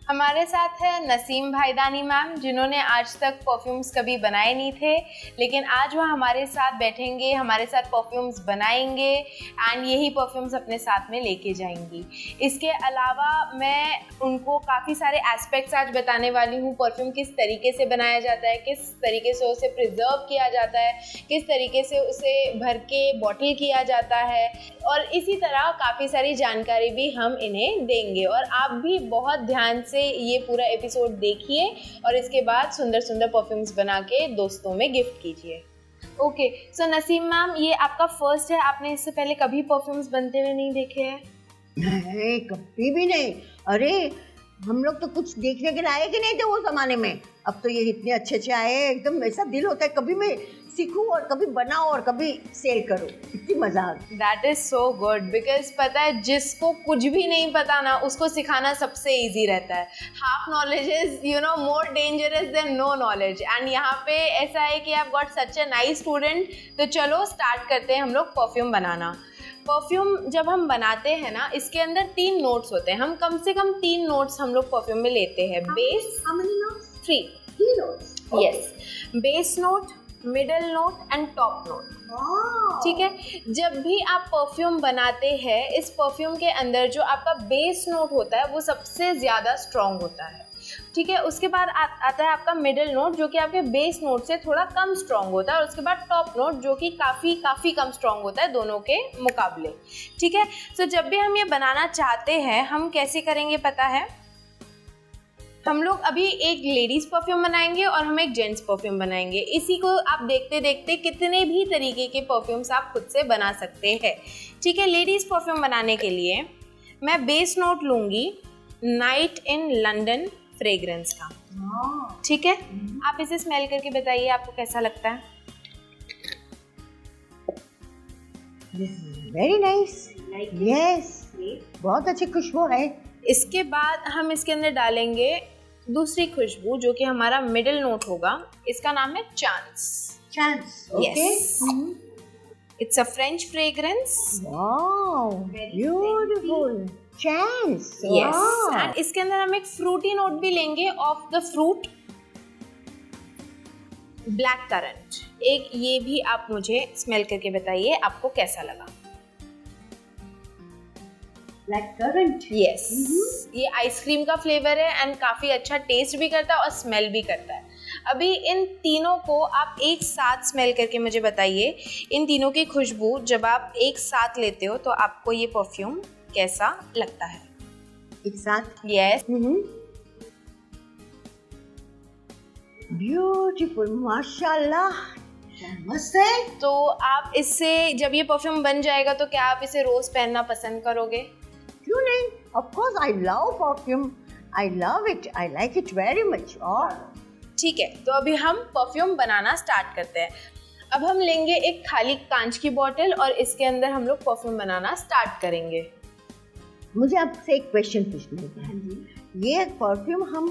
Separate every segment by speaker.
Speaker 1: हमारे साथ है नसीम भाईदानी मैम, जिन्होंने आज तक परफ्यूम्स कभी बनाए नहीं थे, लेकिन आज वह हमारे साथ बैठेंगे, हमारे साथ परफ्यूम्स बनाएंगे एंड यही परफ्यूम्स अपने साथ में लेके जाएंगी। इसके अलावा मैं उनको काफ़ी सारे एस्पेक्ट्स आज बताने वाली हूँ। परफ्यूम किस तरीके से बनाया जाता है, किस तरीके से उसे प्रिजर्व किया जाता है, किस तरीके से उसे भर के बॉटल किया जाता है, और इसी तरह काफ़ी सारी जानकारी भी हम इन्हें देंगे। और आप भी बहुत ध्यान से ये पूरा एपिसोड देखिए और इसके बाद सुंदर सुंदर परफ्यूम्स बना के दोस्तों में गिफ्ट कीजिए। ओके, सो नसीम मैम, ये आपका फर्स्ट है, आपने इससे पहले कभी परफ्यूम्स बनते हुए नहीं देखे हैं?
Speaker 2: नहीं, कभी भी नहीं। अरे हम लोग तो कुछ देखने के लायक ही नहीं थे वो जमाने में। अब तो ये इतने अच्छे अच्छे आए, एकदम ऐसा दिल होता है कभी मैं सीखूं और कभी बनाओ और कभी सेल करो। इतनी मजा आती।
Speaker 1: That is so good, because पता है जिसको कुछ भी नहीं पता ना, उसको सिखाना सबसे इजी रहता है। Half knowledge is more dangerous than no knowledge, and यहाँ पे ऐसा है कि आप got such a nice student. तो चलो स्टार्ट करते हैं हम लोग परफ्यूम बनाना। परफ्यूम जब हम बनाते हैं ना, इसके अंदर 3 नोट्स होते हैं। हम कम से कम 3 नोट्स हम लोग परफ्यूम में लेते हैं। Base,
Speaker 2: How many notes?
Speaker 1: 3
Speaker 2: notes.
Speaker 1: Yes, base note, middle note and top note. ठीक है, जब भी आप परफ्यूम बनाते हैं, इस परफ्यूम के अंदर जो आपका बेस नोट होता है वो सबसे ज़्यादा स्ट्रॉन्ग होता है। ठीक है, उसके बाद आता है आपका मिडिल नोट, जो कि आपके बेस नोट से थोड़ा कम स्ट्रॉन्ग होता है, और उसके बाद टॉप नोट, जो कि काफ़ी कम स्ट्रॉन्ग होता है दोनों के मुकाबले। ठीक है, तो जब भी हम ये बनाना चाहते हैं, हम कैसे करेंगे पता है? हम लोग अभी एक लेडीज़ परफ्यूम बनाएंगे और हम एक जेंट्स परफ्यूम बनाएंगे। इसी को आप देखते देखते कितने भी तरीके के परफ्यूम्स आप खुद से बना सकते हैं। ठीक है, लेडीज़ परफ्यूम बनाने के लिए मैं बेस नोट लूँगी नाइट इन लंदन फ्रेग्रेंस का। ठीक है, आप इसे स्मेल करके बताइए आपको कैसा लगता है।
Speaker 2: वेरी नाइस, यस, बहुत अच्छी खुशबू है।
Speaker 1: इसके बाद हम इसके अंदर डालेंगे दूसरी खुशबू, जो कि हमारा मिडिल नोट होगा। इसका नाम है chance.
Speaker 2: Okay.
Speaker 1: It's a French fragrance.
Speaker 2: Wow, beautiful chance.
Speaker 1: Yes, and इसके अंदर हम एक फ्रूटी नोट भी लेंगे of the fruit black currant. एक ये भी आप मुझे स्मेल करके बताइए आपको कैसा लगा।
Speaker 2: ब्लैक करंट,
Speaker 1: यस, ये आइसक्रीम का फ्लेवर है एंड काफ़ी अच्छा टेस्ट भी करता है और स्मेल भी करता है। अभी इन तीनों को आप एक साथ स्मेल करके मुझे बताइए, इन तीनों की खुशबू जब आप एक साथ लेते हो तो आपको ये परफ्यूम कैसा लगता है?
Speaker 2: एक साथ?
Speaker 1: यस।
Speaker 2: ब्यूटीफुल, माशाल्लाह, मस्त है।
Speaker 1: तो आप इससे जब ये परफ्यूम बन जाएगा तो क्या आप इसे रोज पहनना पसंद करोगे?
Speaker 2: क्यों नहीं? Of course, I love perfume. I love it. I like it very much. और
Speaker 1: ठीक है, तो अभी हम परफ्यूम बनाना स्टार्ट करते हैं। अब हम लेंगे एक खाली कांच की बोतल और इसके अंदर हम लोग परफ्यूम बनाना स्टार्ट करेंगे।
Speaker 2: मुझे आपसे एक क्वेश्चन पूछना है। ये परफ्यूम हम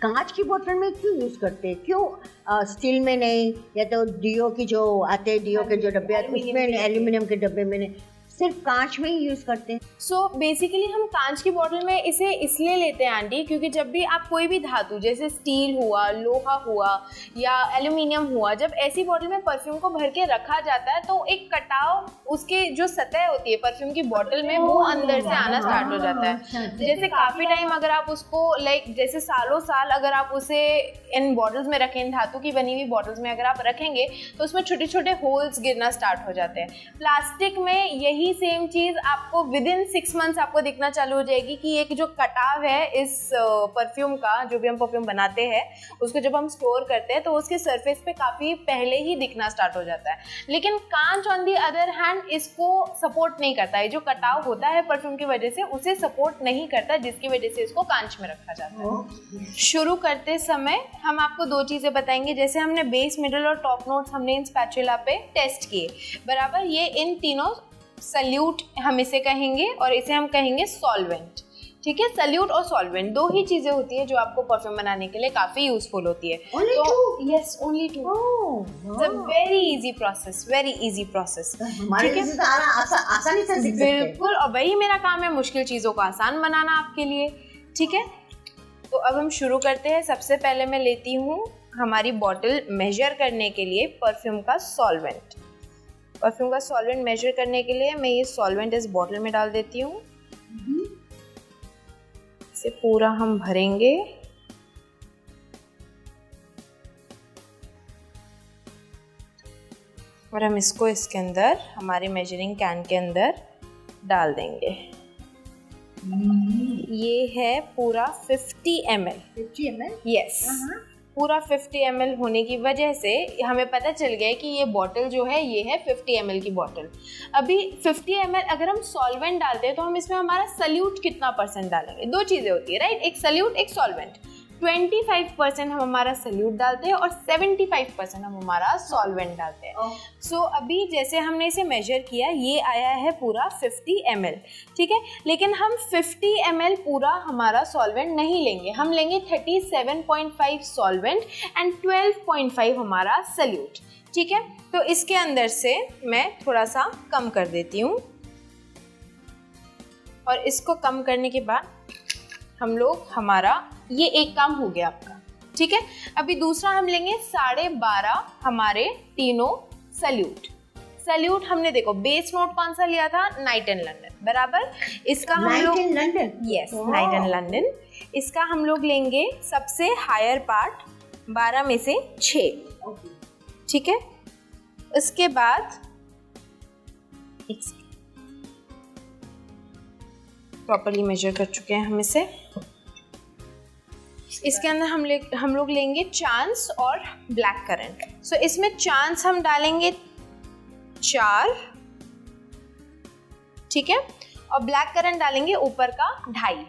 Speaker 2: कांच की बोतल में क्यों यूज करते हैं? क्यों स्टील में नहीं, या तो डीओ की जो आते हैं, डीओ के जो डब्बे आते हैं उसमें, एल्यूमिनियम के डब्बे में नहीं, सिर्फ कांच में ही यूज करते हैं?
Speaker 1: सो बेसिकली हम कांच की बोतल में इसे इसलिए लेते हैं आंटी, क्योंकि जब भी आप कोई भी धातु जैसे स्टील हुआ, लोहा हुआ या एल्यूमिनियम हुआ, जब ऐसी बोतल में परफ्यूम को भर के रखा जाता है तो एक कटाव उसके जो सतह होती है परफ्यूम की बोतल में, वो अंदर से आना स्टार्ट हो जाता है। जैसे काफ़ी टाइम अगर आप उसको जैसे सालों साल अगर आप उसे इन बॉटल्स में रखें, धातु की बनी हुई बॉटल्स में अगर आप रखेंगे तो उसमें छोटे छोटे होल्स गिरना स्टार्ट हो जाते हैं। प्लास्टिक में यही सेम चीज आपको विद इन 6 मंथ्स आपको दिखना चालू हो जाएगी कि एक जो कटाव है इस परफ्यूम का, जो भी हम परफ्यूम बनाते हैं उसको जब हम स्टोर करते हैं तो उसके सरफेस पे काफी पहले ही दिखना स्टार्ट हो जाता है। लेकिन कांच ऑन दी अदर हैंड इसको सपोर्ट नहीं करता है। जो कटाव होता है परफ्यूम की वजह से उसे सपोर्ट नहीं करता, जिसकी वजह से इसको कांच में रखा जाता है। शुरू करते समय हम आपको 2 चीजें बताएंगे। जैसे हमने बेस, मिडल और टॉप नोट्स हमने इन स्पैचुला पे टेस्ट किए बराबर। ये इन तीनों सल्यूट हम इसे कहेंगे और इसे हम कहेंगे सॉल्वेंट। ठीक है, सल्यूट और सॉल्वेंट 2 ही चीजें होती है जो आपको परफ्यूम बनाने के लिए काफी यूजफुल होती है। Yes, only 2। It's a very easy process, very easy process.
Speaker 2: हमारे लिए तो आसानी से सीख सकते हैं।
Speaker 1: बिल्कुल, और वही मेरा काम है, मुश्किल चीजों को आसान बनाना आपके लिए। ठीक है, तो अब हम शुरू करते हैं। सबसे पहले मैं लेती हूँ हमारी बॉटल मेजर करने के लिए परफ्यूम का सॉल्वेंट। परफ्यूम का सॉल्वेंट मेजर करने के लिए मैं ये सॉल्वेंट इस बॉटल में डाल देती हूँ। इसे पूरा हम भरेंगे। और हम इसको इसके अंदर हमारे मेजरिंग कैन के अंदर डाल देंगे। ये है पूरा 50 ml।
Speaker 2: 50 ml?
Speaker 1: यस, पूरा 50 ml होने की वजह से हमें पता चल गया है कि ये बॉटल जो है ये है 50 ml की बॉटल। अभी 50 ml अगर हम सॉल्वेंट डालते हैं तो हम इसमें हमारा सल्यूट कितना % डालेंगे? दो चीज़ें होती है राइट, एक सल्यूट एक सॉल्वेंट। 25% हम हमारा सल्यूट डालते हैं और 75% हम हमारा सॉल्वेंट डालते हैं। सो अभी जैसे हमने इसे मेजर किया, ये आया है पूरा 50 ml, ठीक है। लेकिन हम 50 ml पूरा हमारा सॉल्वेंट नहीं लेंगे, हम लेंगे 37.5 सॉल्वेंट एंड 12.5 हमारा सल्यूट, ठीक है। तो इसके अंदर से मैं थोड़ा सा कम कर देती हूँ और इसको कम करने के बाद हम लोग हमारा ये एक काम हो गया आपका, ठीक है। अभी दूसरा हम लेंगे 12.5 हमारे तीनों सल्यूट। सल्यूट हमने देखो बेस नोट कौन सा लिया था? नाइट इन लंदन, बराबर। इसका हम लोग यस, नाइट इन लंदन। इसका हम लोग लेंगे सबसे हायर पार्ट 12 में से 6, ठीक है। उसके बाद प्रॉपर्ली मेजर कर चुके हैं हम इसे। इसके अंदर हम लोग लेंगे चांस और ब्लैक करंट। सो इसमें चांस हम डालेंगे 4, ठीक है, और ब्लैक करंट डालेंगे ऊपर का 2.5,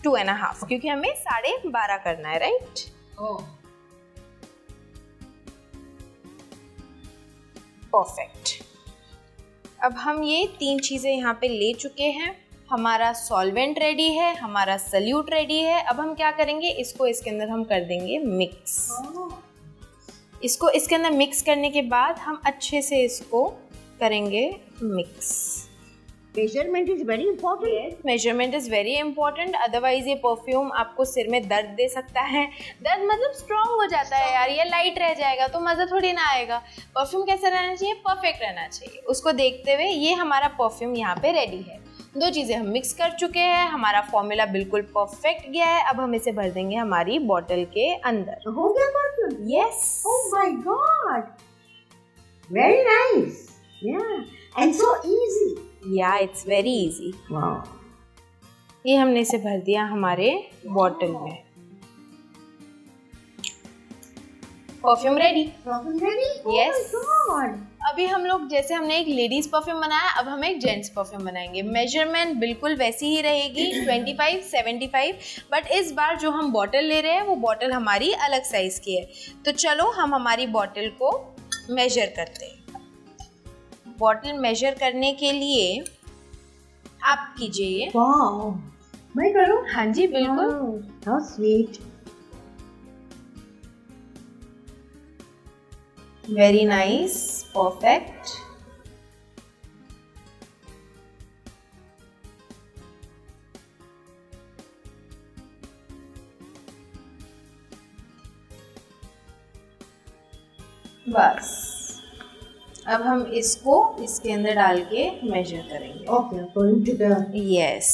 Speaker 1: 2.5, क्योंकि हमें 12.5 करना है, राइट। परफेक्ट। अब हम ये 3 चीजें यहाँ पे ले चुके हैं। हमारा सॉल्वेंट रेडी है, हमारा सल्यूट रेडी है। अब हम क्या करेंगे, इसको इसके अंदर हम कर देंगे मिक्स। इसको इसके अंदर मिक्स करने के बाद हम अच्छे से इसको करेंगे mix.
Speaker 2: Measurement is very important.
Speaker 1: Measurement is very important, otherwise ये परफ्यूम आपको सिर में दर्द दे सकता है। दर्द मतलब स्ट्रॉन्ग हो जाता है यार, ये लाइट रह जाएगा तो मज़ा थोड़ी ना आएगा। परफ्यूम कैसा रहना चाहिए? परफेक्ट रहना चाहिए। उसको देखते हुए ये हमारा परफ्यूम यहाँ पे रेडी है। 2 चीज़ें हम मिक्स कर चुके हैं, हमारा फॉर्मूला बिल्कुल परफेक्ट गया है। अब हम इसे भर देंगे हमारी बॉटल के अंदर।
Speaker 2: हो गया perfume?
Speaker 1: Yes.
Speaker 2: Oh my God, very nice, या एंड सो इजी।
Speaker 1: या इट्स वेरी इजी।
Speaker 2: वाओ।
Speaker 1: ये हमने इसे भर दिया हमारे बॉटल में। Perfume ready.
Speaker 2: Perfume ready?
Speaker 1: Yes.
Speaker 2: Oh my God.
Speaker 1: अभी हम लोग जैसे हमने एक लेडीज परफ्यूम बनाया, अब हम एक जेंट्स परफ्यूम बनाएंगे। मेजरमेंट बिल्कुल वैसी ही रहेगी 25, 75, बट इस बार जो हम बॉटल ले रहे हैं वो बॉटल हमारी अलग साइज की है। तो चलो हम हमारी बॉटल को मेजर करते हैं। बॉटल मेजर करने के लिए आप कीजिए।
Speaker 2: वाओ, मैं करूं?
Speaker 1: हाँ जी बिल्कुल।
Speaker 2: How sweet.
Speaker 1: Very nice, perfect. बस अब हम इसको इसके अंदर डाल के मेजर करेंगे।
Speaker 2: Okay, according to the
Speaker 1: yes.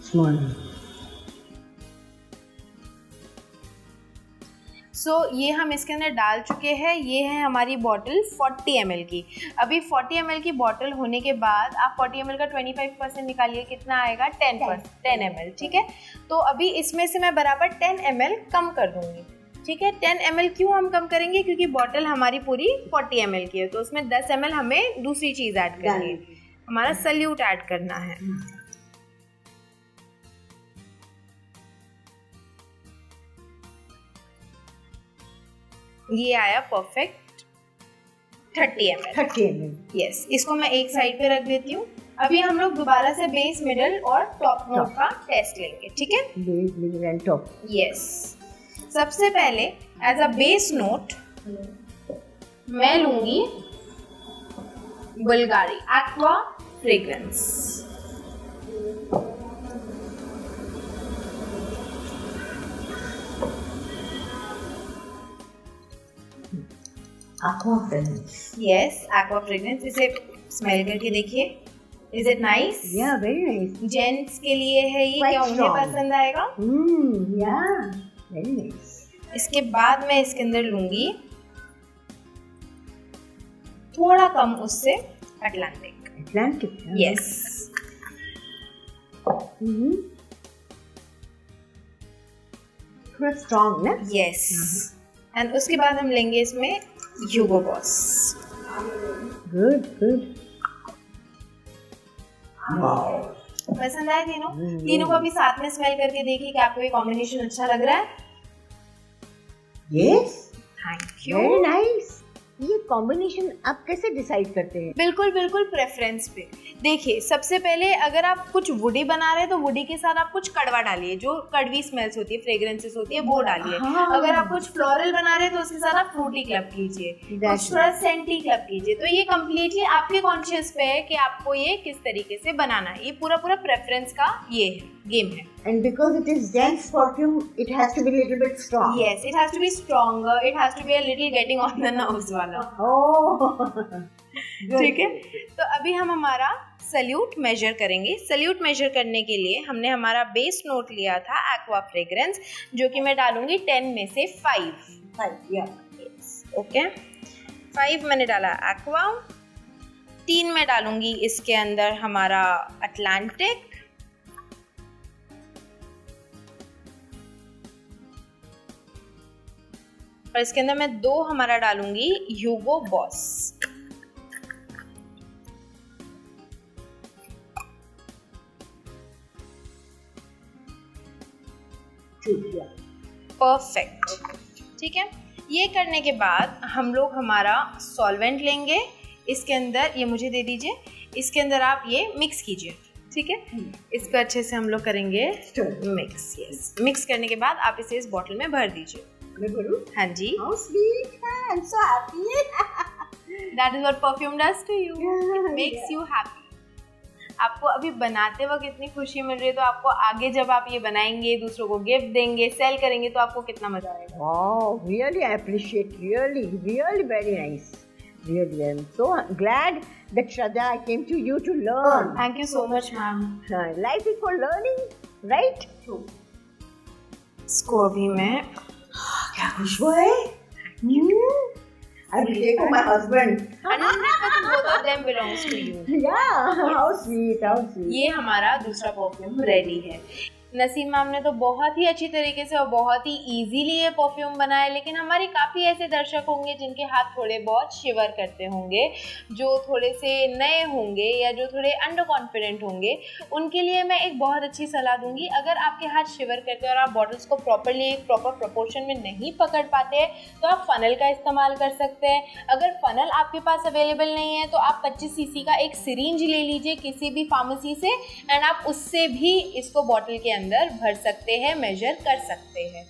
Speaker 2: Small.
Speaker 1: So ये हम इसके अंदर डाल चुके हैं। ये है हमारी बॉटल 40 ml की। अभी 40 ml की बॉटल होने के बाद आप 40 ml का 25% निकालिए, कितना आएगा? 10 ml, ठीक है। तो अभी इसमें से मैं बराबर 10 ml कम कर दूंगी, ठीक है। 10 ml क्यों हम कम करेंगे? क्योंकि बॉटल हमारी पूरी 40 ml की है, तो उसमें 10 ml हमें दूसरी चीज़ ऐड करनी है, हमारा सल्यूट ऐड करना है। ये आया परफेक्ट 30 ml।
Speaker 2: 30 ml।
Speaker 1: यस, इसको मैं एक साइड पे रख देती हूँ। अभी हम लोग दोबारा से बेस, मिडल और टॉप नोट का टेस्ट लेंगे, ठीक है।
Speaker 2: Base, middle and top.
Speaker 1: Yes. सबसे पहले एज अ बेस नोट मैं लूंगी Bulgari aqua fragrance.
Speaker 2: Aqua fragrance.
Speaker 1: Yes, aqua fragrance. इसे स्मेल करके देखिए। Is it nice?
Speaker 2: Yeah, very nice.
Speaker 1: Gents के लिए है ये,
Speaker 2: Quite
Speaker 1: क्या उन्हें
Speaker 2: strong.
Speaker 1: पसंद आएगा?
Speaker 2: Yeah, very nice.
Speaker 1: इसके बाद मैं इसके अंदर लूंगी थोड़ा कम उससे अटलांटिक।
Speaker 2: Atlantic.
Speaker 1: यस।
Speaker 2: थोड़ा strong ना?
Speaker 1: यस। एंड उसके बाद हम लेंगे इसमें ह्यूगो बॉस।
Speaker 2: Good, good. Wow.
Speaker 1: पसंद आए तीनों? तीनों को अभी साथ में स्मेल करके देखिए कि आपको ये कॉम्बिनेशन अच्छा लग रहा है।
Speaker 2: Yes.
Speaker 1: Thank you.
Speaker 2: Very nice. ये कॉम्बिनेशन आप कैसे डिसाइड करते हैं?
Speaker 1: बिल्कुल बिल्कुल प्रेफरेंस पे। देखिए, सबसे पहले अगर आप कुछ वुडी बना रहे हैं तो वुडी के साथ आप कुछ कड़वा डालिए, जो कड़वी स्मेल्स होती है, फ्रेग्रेंसेस होती है, वो डालिए।
Speaker 2: हाँ।
Speaker 1: अगर आप कुछ फ्लोरल बना रहे हैं तो उसके साथ आप फ्रूटी क्लब कीजिए,
Speaker 2: Exactly.
Speaker 1: कुछ थोड़ा सेंटी क्लब कीजिए। तो ये कम्प्लीटली आपके कॉन्शियस पे है कि आपको ये किस तरीके से बनाना है। ये पूरा प्रेफरेंस का ये है, गेम है।
Speaker 2: And because it is dense perfume, it has to be a little bit strong.
Speaker 1: Yes, it has to be stronger, it has to be a little getting on the nerves वाला।
Speaker 2: Oh.
Speaker 1: ठीक है, तो अभी हम हमारा salute major करेंगे। Salute major करने के लिए हमने हमारा बेस नोट लिया था एक्वा फ्रेग्रेंस, जो कि मैं डालूंगी 10 में से 5।
Speaker 2: 5, yeah.
Speaker 1: ओके, 5 मैंने डाला एक्वा, 3 में डालूंगी इसके अंदर हमारा अटलांटिक, और इसके अंदर मैं 2 हमारा डालूंगी ह्यूगो बॉस। परफेक्ट। ठीक है, ये करने के बाद हम लोग हमारा सॉल्वेंट लेंगे। इसके अंदर ये मुझे दे दीजिए, इसके अंदर आप ये मिक्स कीजिए। ठीक है, इसको अच्छे से हम लोग करेंगे मिक्स। यस, मिक्स करने के बाद आप इसे इस बॉटल में भर दीजिए।
Speaker 2: मैं भरूं?
Speaker 1: हाँ जी।
Speaker 2: How sweet. I'm so happy.
Speaker 1: That is what perfume does to you. It makes you happy. आपको अभी बनाते वक्त इतनी खुशी मिल रही है, तो आपको आगे जब आप ये बनाएंगे, दूसरों को गिफ्ट देंगे, सेल करेंगे, तो आपको कितना मजा आएगा।
Speaker 2: Wow, really I appreciate. Really, really very nice. Really, I'm so glad that Shraddha, I came to you to learn.
Speaker 1: Thank you so much, ma'am.
Speaker 2: Life is for learning, right?
Speaker 1: Score भी मैं
Speaker 2: क्या खुशबू है? I will take my husband.
Speaker 1: 100% both of them belongs to you.
Speaker 2: Yeah, how sweet, how sweet.
Speaker 1: ये हमारा दूसरा perfume ready है। Naseem ma'am ने तो बहुत ही अच्छी तरीके से और बहुत ही इजीली ये परफ्यूम बनाया, लेकिन हमारे काफ़ी ऐसे दर्शक होंगे जिनके हाथ थोड़े बहुत शिवर करते होंगे, जो थोड़े से नए होंगे या जो थोड़े अंडर कॉन्फिडेंट होंगे। उनके लिए मैं एक बहुत अच्छी सलाह दूंगी। अगर आपके हाथ शिवर करते हैं और आप बॉटल्स को प्रॉपरली एक प्रॉपर प्रोपोर्शन में नहीं पकड़ पाते हैं, तो आप फ़नल का इस्तेमाल कर सकते हैं। अगर फ़नल आपके पास अवेलेबल नहीं है तो आप 25 सीसी का एक सिरिंज ले लीजिए किसी भी फार्मेसी से, एंड आप उससे भी इसको बॉटल के अंदर भर सकते हैं, मेजर कर सकते हैं।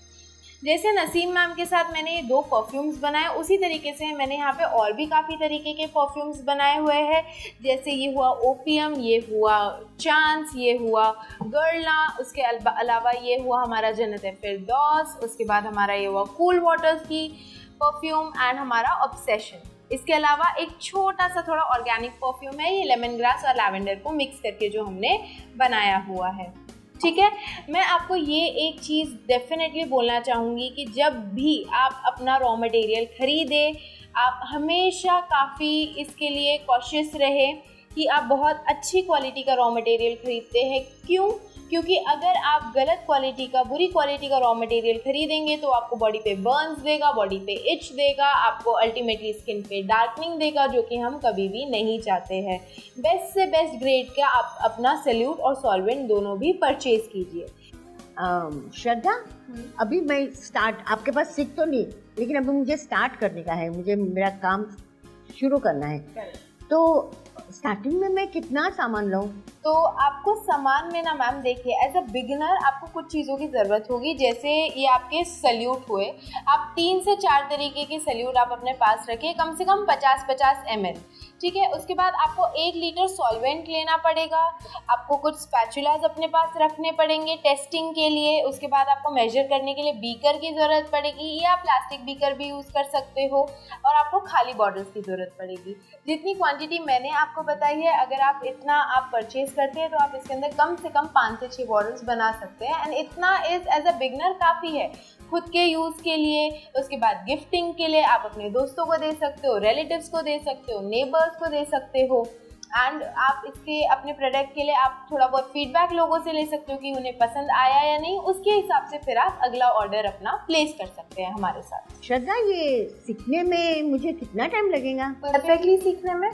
Speaker 1: जैसे नसीम मैम के साथ मैंने ये 2 परफ्यूम्स बनाए, उसी तरीके से मैंने यहाँ पे और भी काफ़ी तरीके के परफ्यूम्स बनाए हुए हैं। जैसे ये हुआ ओपियम, ये हुआ चांस, ये हुआ गर्लना, उसके अलावा ये हुआ हमारा जन्नत फिरदौस, उसके बाद हमारा ये हुआ कूल वाटर्स की परफ्यूम, एंड हमारा ऑब्सेशन। इसके अलावा एक छोटा सा थोड़ा ऑर्गेनिक परफ्यूम है, ये लेमन ग्रास और लैवेंडर को मिक्स करके जो हमने बनाया हुआ है। ठीक है, मैं आपको ये एक चीज़ डेफिनेटली बोलना चाहूँगी कि जब भी आप अपना रॉ मटेरियल खरीदें, आप हमेशा काफ़ी इसके लिए कॉशियस रहें कि आप बहुत अच्छी क्वालिटी का रॉ मटेरियल खरीदते हैं। क्यों? क्योंकि अगर आप गलत क्वालिटी का, बुरी क्वालिटी का रॉ मटेरियल खरीदेंगे तो आपको बॉडी पे बर्न्स देगा, बॉडी पे इच देगा, आपको अल्टीमेटली स्किन पे डार्कनिंग देगा, जो कि हम कभी भी नहीं चाहते हैं। बेस्ट से बेस्ट ग्रेड का आप अपना सल्यूट और सॉल्वेंट दोनों भी परचेज कीजिए।
Speaker 2: श्रद्धा, अभी मैं आपके पास सीख तो नहीं, लेकिन अभी मुझे स्टार्ट करने का है, मुझे मेरा काम शुरू करना है। तो स्टार्टिंग में मैं कितना सामान लूँ?
Speaker 1: तो आपको सामान में ना मैम देखिए, एज अ बिगिनर आपको कुछ चीज़ों की ज़रूरत होगी। जैसे ये आपके सल्यूट हुए, आप 3 से 4 तरीके के सल्यूट आप अपने पास रखिए, कम से कम 50-50 ml, ठीक है। उसके बाद आपको 1 लीटर सॉल्वेंट लेना पड़ेगा, आपको कुछ स्पैचुलाज अपने पास रखने पड़ेंगे टेस्टिंग के लिए। उसके बाद आपको मेजर करने के लिए बीकर की ज़रूरत पड़ेगी, या प्लास्टिक बीकर भी यूज़ कर सकते हो, और आपको खाली बॉटल्स की ज़रूरत पड़ेगी। जितनी क्वांटिटी मैंने आपको बताई है, अगर आप इतना आप परचेज करते हैं तो आप इसके अंदर कम से कम 5 से 6 बॉटल्स बना सकते हैं। एंड इतना इज़ एज अ बिगनर काफ़ी है खुद के यूज़ के लिए। उसके बाद गिफ्टिंग के लिए आप अपने दोस्तों को दे सकते हो, रिलेटिव्स को दे सकते हो, नेबर्स को दे सकते हो। एंड आप इसके अपने प्रोडक्ट के लिए आप थोड़ा बहुत फीडबैक लोगों से ले सकते हो कि उन्हें पसंद आया या नहीं। उसके हिसाब से फिर आप अगला ऑर्डर अपना प्लेस कर सकते हैं हमारे साथ।
Speaker 2: श्रद्धा, ये सीखने में मुझे कितना टाइम लगेगा?
Speaker 1: परफेक्टली सीखने में?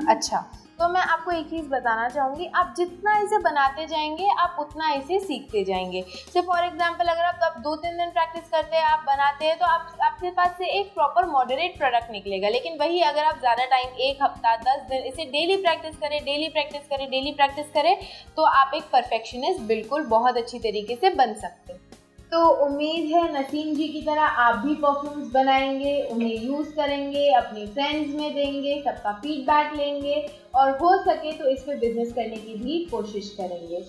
Speaker 1: अच्छा, तो मैं आपको एक चीज़ बताना चाहूँगी, आप जितना इसे बनाते जाएंगे आप उतना इसे सीखते जाएंगे। से फॉर एग्जांपल अगर आप 2-3 दिन प्रैक्टिस करते हैं, आप बनाते हैं, तो आपके पास से एक प्रॉपर मॉडरेट प्रोडक्ट निकलेगा। लेकिन वही अगर आप ज़्यादा टाइम, 1 हफ्ता 10 दिन इसे डेली प्रैक्टिस करें तो आप एक परफेक्शनिस्ट बिल्कुल बहुत अच्छी तरीके से बन सकते हैं। तो उम्मीद है नसीम जी की तरह आप भी परफ्यूम्स बनाएंगे, उन्हें यूज़ करेंगे, अपने फ्रेंड्स में देंगे, सबका फीडबैक लेंगे और हो सके तो इस पे बिजनेस करने की भी कोशिश करेंगे।